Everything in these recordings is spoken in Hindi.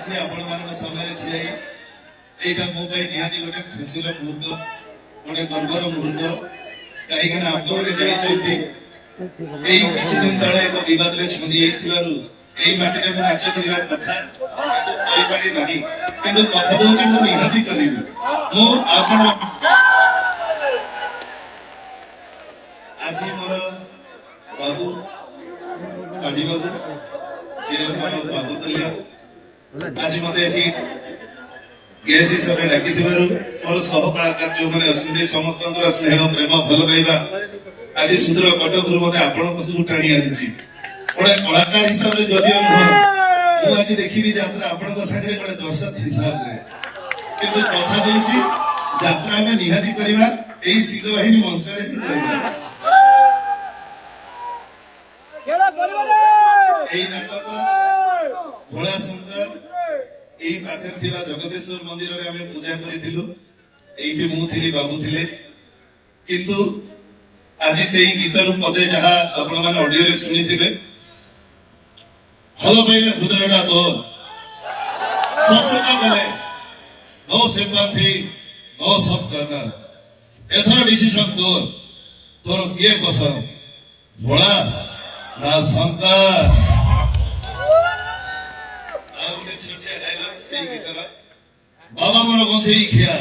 आज आपण मान सामने ठिया एटा मो निहाती गोटे खुशीर मुहूर्त गोटे गर्वर मुहूर्त कहीं आप जानते किसी दिन तले एक बद छंदी माटी में नाच करने कथा कि कथा दूसरी मुझे निहाती करी आज मोर बाबू काढ़ी बाबू जी बाबू तलिया आज मत गेस्ट हिसाब से डाकी मोर सहकलाकार जो मैंने अच्छे समस्त स्नेह प्रेम भल पाइबा आज सुदूर कटक मत आपण टाणी आनी गोटे कलाकार हिसाब से जदि नुह आज देखी यात्रा आपण सागर गोटे दर्शक हिसाब से कि कथा दूसरी यात्रा आम निहाती करवा यही सिद्धवाहिनी मंच नाटक भोला सुंदर यही पाखे जगदेश्वर मंदिर में आम पूजा करूँ बाबू थे किंतु आज से गीतर पदे जहाँ आपण ऑडियो शुणी थे भल पाइले हृदयटा तो सफलता करे नो सिंपैथी नो सब करना एथर डिसीजन तोर किए पसंद भोला ना शंकर बाबा मोर गंथे खिया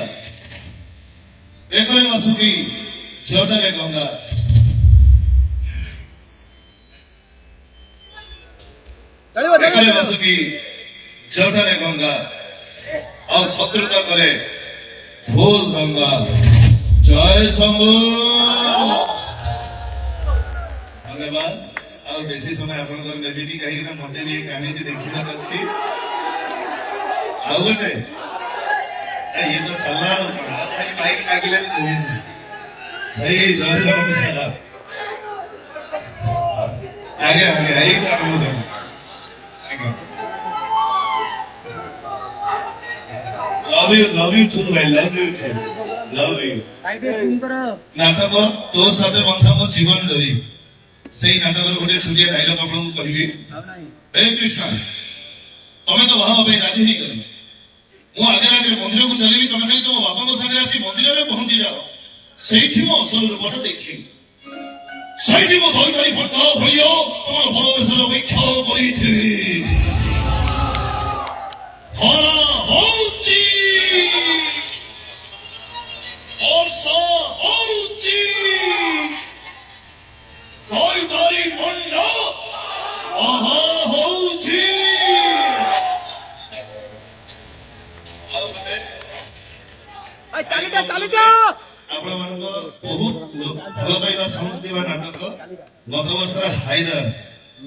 एकरे वासुकी जटारे गंगा एकरे वासुकी जटारे गंगा और शत्रुता करे फूल गंगा जय शंभु धन्यवाद और बेसी समय आपनकर नेबिनी कहीं ना मते भी कहानी जी देखिना अछि आउ गटे ये तो चला भाई बाइक आगे भाई आगे आगे आई काम love you too I love you too love you नाटक तो साथे बंधा मो जीवन धरी सेही नाटक गोटे छुटिया डायलॉग आपन कहबी हे कृष्ण तमे तो बाहा भाई राजी नहीं करी मु आगे आगे मंदिर को चलेबी तमे खाली तुम बापा को संगे आसी मंदिर में पहुंची जाओ सेठी मो असल रूपटा देखी सेठी मो धोई धरी फटो भइयो तमर भरोसा अपेक्षा करिथि खरा होची और सा होची धोई धरी मंडा आहा होची बहुत भल पाइबा साउंड देवा नाटक गत वर्ष हाइदर